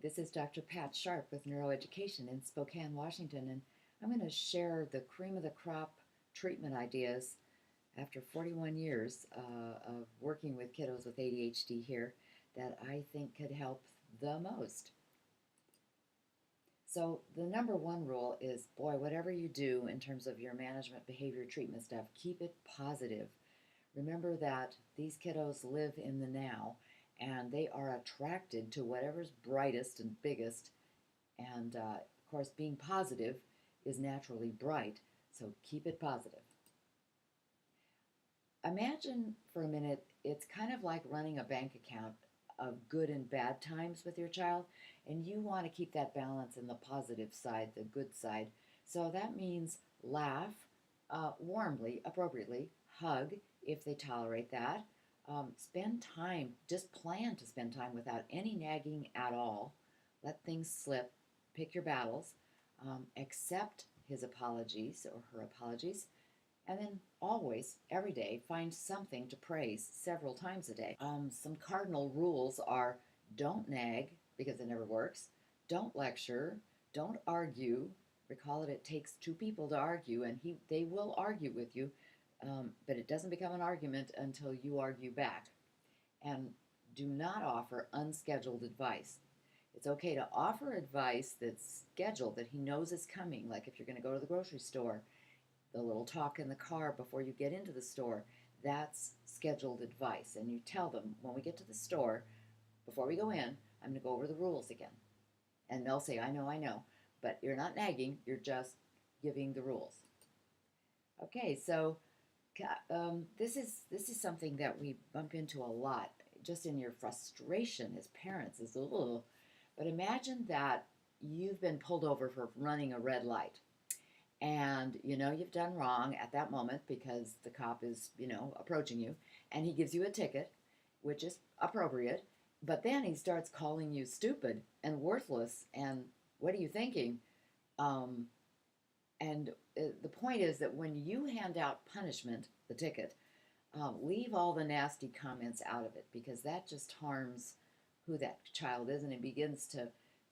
This is Dr. Pat Sharp with Neuroeducation in Spokane, Washington, and I'm going to share the cream of the crop treatment ideas after 41 years of working with kiddos with ADHD here that I think could help the most. So the number one rule is, boy, whatever you do in terms of your management, behavior, treatment stuff, keep it positive. Remember that these kiddos live in the now and they are attracted to whatever's brightest and biggest. And of course, being positive is naturally bright, so keep it positive. Imagine for a minute, it's kind of like running a bank account of good and bad times with your child, and you want to keep that balance in the positive side, the good side. So that means laugh warmly, appropriately, hug if they tolerate that, spend time, just plan to spend time without any nagging at all, let things slip, pick your battles, accept his apologies or her apologies, and then always, every day, find something to praise several times a day. Some cardinal rules are don't nag, because it never works, don't lecture, don't argue. Recall that it takes two people to argue, and they will argue with you, but it doesn't become an argument until you argue back. And do not offer unscheduled advice. It's okay to offer advice that's scheduled, that he knows is coming, like if you're going to go to the grocery store, the little talk in the car before you get into the store, that's scheduled advice. And you tell them, when we get to the store, before we go in, I'm going to go over the rules again. And they'll say, I know, but you're not nagging, you're just giving the rules. Okay, so this is something that we bump into a lot, just in your frustration as parents is, ugh. But imagine that you've been pulled over for running a red light. And you know you've done wrong at that moment because the cop is, approaching you, and he gives you a ticket, which is appropriate, but then he starts calling you stupid and worthless and what are you thinking? And the point is that when you hand out punishment, the ticket, leave all the nasty comments out of it, because that just harms who that child is, and he begins to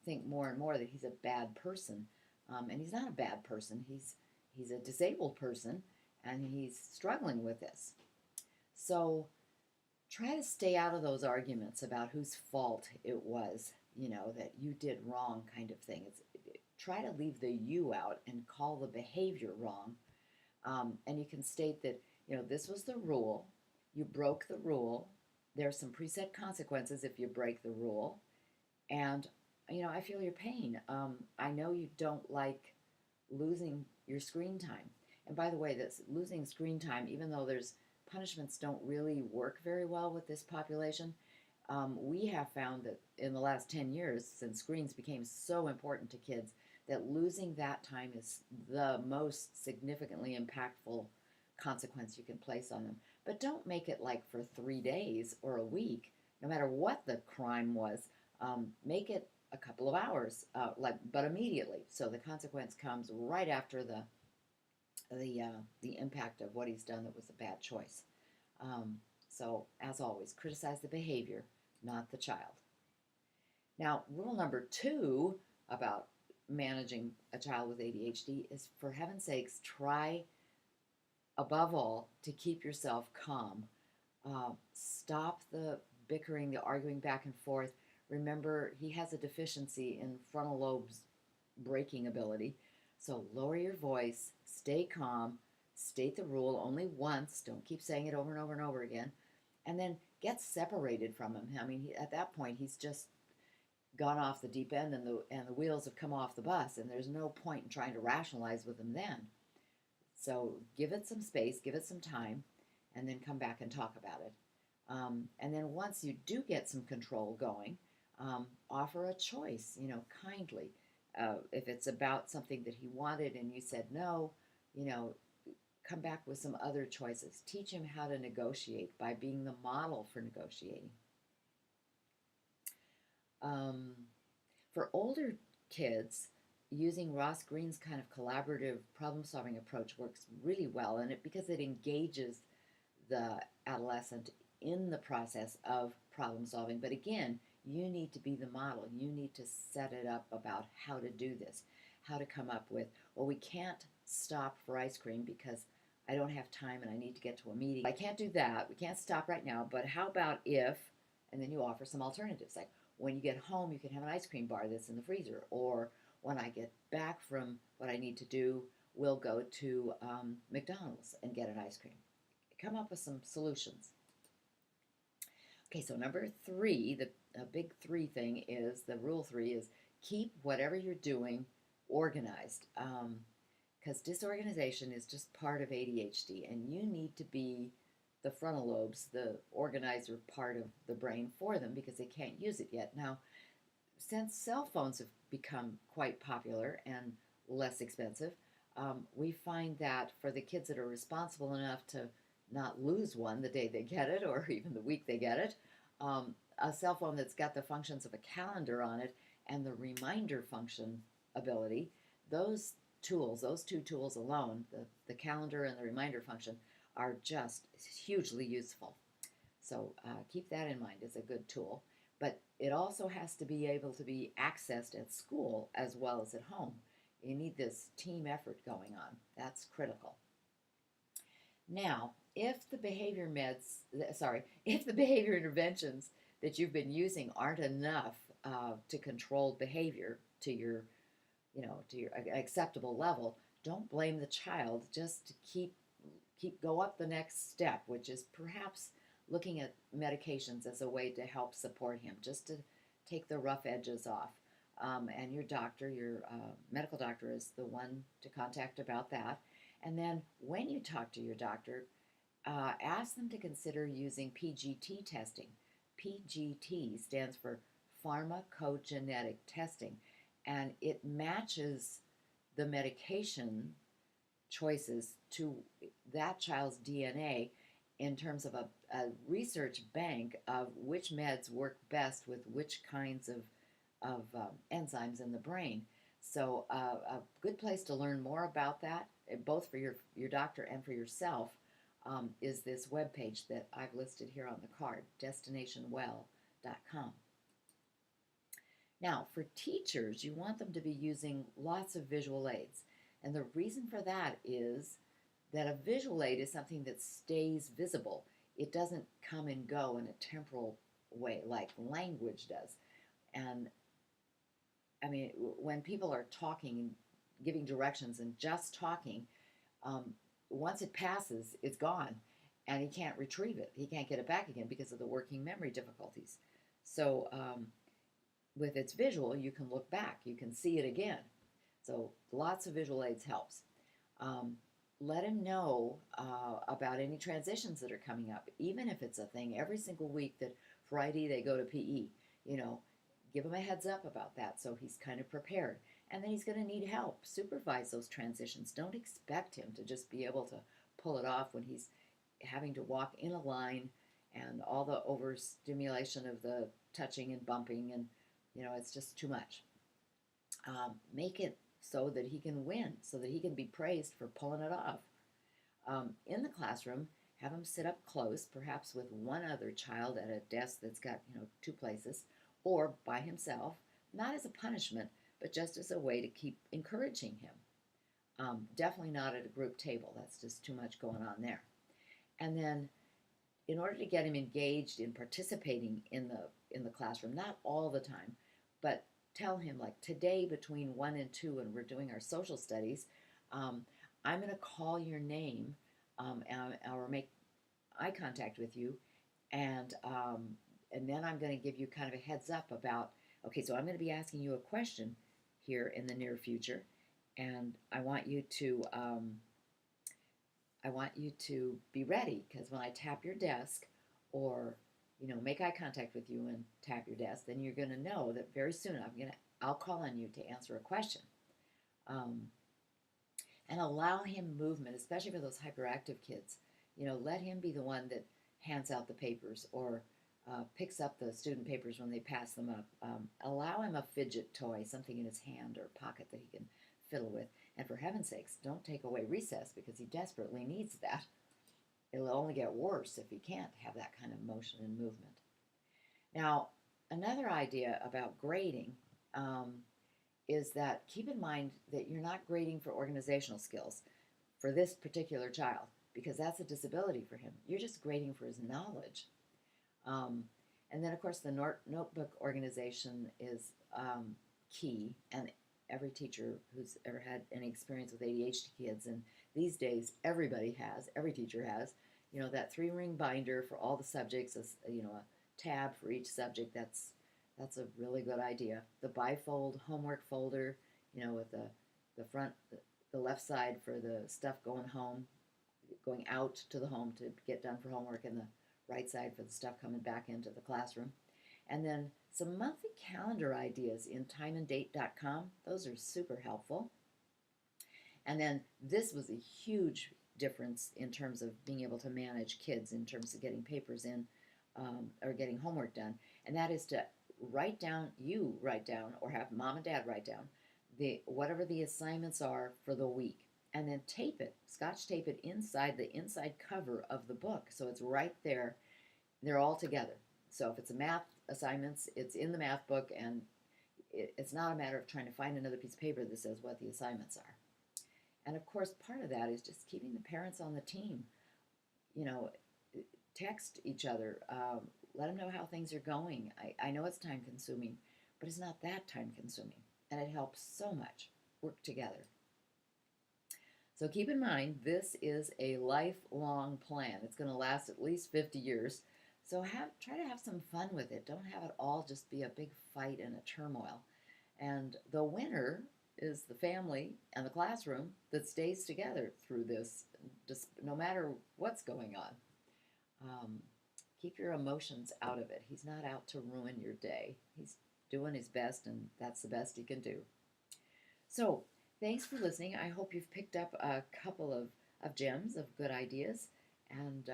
think more and more that he's a bad person. And he's not a bad person. He's a disabled person, and he's struggling with this. So try to stay out of those arguments about whose fault it was, that you did wrong kind of thing. Try to leave the you out and call the behavior wrong. And you can state that, this was the rule. You broke the rule. There are some preset consequences if you break the rule. And I feel your pain. I know you don't like losing your screen time. And by the way, this losing screen time, even though there's punishments don't really work very well with this population, we have found that in the last 10 years, since screens became so important to kids, that losing that time is the most significantly impactful consequence you can place on them. But don't make it like for 3 days or a week, no matter what the crime was. Make it a couple of hours, but immediately. So the consequence comes right after the impact of what he's done that was a bad choice. So as always, criticize the behavior, not the child. Now, rule number 2 about managing a child with ADHD is, for heaven's sakes, try above all to keep yourself calm. Stop the bickering, the arguing back and forth. Remember, he has a deficiency in frontal lobe's braking ability. So lower your voice, stay calm, state the rule only once. Don't keep saying it over and over and over again. And then get separated from him. I mean, at that point, he's just gone off the deep end, and the wheels have come off the bus, and there's no point in trying to rationalize with him then. So give it some space, give it some time, and then come back and talk about it. And then once you do get some control going, offer a choice, kindly. If it's about something that he wanted and you said no, come back with some other choices. Teach him how to negotiate by being the model for negotiating. For older kids, using Ross Greene's kind of collaborative problem-solving approach works really well, and because it engages the adolescent in the process of problem solving. But again, You need to be the model. You need to set it up about how to do this, how to come up with, well, we can't stop for ice cream because I don't have time and I need to get to a meeting. I can't do that. We can't stop right now, but how about if, and then you offer some alternatives, like when you get home, you can have an ice cream bar that's in the freezer, or when I get back from what I need to do, we'll go to McDonald's and get an ice cream. Come up with some solutions. Okay, so number three, the big three thing is, the rule three is keep whatever you're doing organized. Because disorganization is just part of ADHD, and you need to be the frontal lobes, the organizer part of the brain for them, because they can't use it yet. Now, since cell phones have become quite popular and less expensive, we find that for the kids that are responsible enough to not lose one the day they get it, or even the week they get it, a cell phone that's got the functions of a calendar on it and the reminder function ability, those tools, those two tools alone, the calendar and the reminder function, are just hugely useful. So keep that in mind as a good tool. But it also has to be able to be accessed at school as well as at home. You need this team effort going on. That's critical. Now, if the behavior interventions that you've been using aren't enough to control behavior to your, to your acceptable level, don't blame the child. Just go up the next step, which is perhaps looking at medications as a way to help support him, just to take the rough edges off. And your doctor, your medical doctor, is the one to contact about that. And then when you talk to your doctor, ask them to consider using PGT testing. PGT stands for pharmacogenetic testing, and it matches the medication choices to that child's DNA in terms of a research bank of which meds work best with which kinds of enzymes in the brain. So a good place to learn more about that, both for your doctor and for yourself, is this webpage that I've listed here on the card, destinationwell.com. Now, for teachers, you want them to be using lots of visual aids. And the reason for that is that a visual aid is something that stays visible. It doesn't come and go in a temporal way like language does. And I mean, when people are talking and giving directions and just talking, once it passes, it's gone, and he can't retrieve it. He can't get it back again because of the working memory difficulties. So with its visual, you can look back. You can see it again. So lots of visual aids helps. Let him know about any transitions that are coming up, even if it's a thing every single week that Friday they go to PE. Give him a heads up about that so he's kind of prepared. And then he's going to need help. Supervise those transitions. Don't expect him to just be able to pull it off when he's having to walk in a line and all the overstimulation of the touching and bumping, and it's just too much. Make it so that he can win, so that he can be praised for pulling it off. In the classroom, have him sit up close, perhaps with one other child at a desk that's got two places, or by himself, not as a punishment, but just as a way to keep encouraging him. Definitely not at a group table. That's just too much going on there. And then, in order to get him engaged in participating in the classroom, not all the time, but tell him, like, today between 1 and 2, and we're doing our social studies, I'm going to call your name or make eye contact with you, and then I'm going to give you kind of a heads up about, okay, so I'm going to be asking you a question here in the near future, and I want you to be ready, because when I tap your desk or make eye contact with you and tap your desk, then you're going to know that very soon I'll call on you to answer a question. And allow him movement, especially for those hyperactive kids. Let him be the one that hands out the papers or picks up the student papers when they pass them up. Allow him a fidget toy, something in his hand or pocket that he can fiddle with. And for heaven's sakes, don't take away recess, because he desperately needs that. It'll only get worse if he can't have that kind of motion and movement. Now, Another idea about grading um, is that keep in mind that you're not grading for organizational skills for this particular child because that's a disability for him. You're just grading for his knowledge. Um, and then, of course, the notebook organization is key. And every teacher who's ever had any experience with ADHD kids, and these days everybody has, every teacher has, that three-ring binder for all the subjects, a tab for each subject. That's a really good idea. The bifold homework folder, with the front, the left side for the stuff going out to the home to get done for homework, and the right side for the stuff coming back into the classroom. And then some monthly calendar ideas in timeanddate.com. Those are super helpful. And then this was a huge difference in terms of being able to manage kids in terms of getting papers in or getting homework done. And that is to write down, or have mom and dad write down whatever the assignments are for the week. And then tape it, scotch tape it inside the inside cover of the book. So it's right there. They're all together. So if it's a math assignments, it's in the math book, and it's not a matter of trying to find another piece of paper that says what the assignments are. And of course, part of that is just keeping the parents on the team. You know, text each other, let them know how things are going. I know it's time consuming, but it's not that time consuming, and it helps so much. Work together. So keep in mind, this is a lifelong plan. It's going to last at least 50 years. So try to have some fun with it. Don't have it all just be a big fight and a turmoil. And the winner is the family and the classroom that stays together through this, just no matter what's going on. Keep your emotions out of it. He's not out to ruin your day. He's doing his best, and that's the best he can do. So thanks for listening. I hope you've picked up a couple of gems of good ideas, and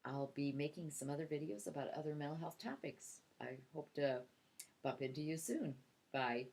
I'll be making some other videos about other mental health topics. I hope to bump into you soon. Bye.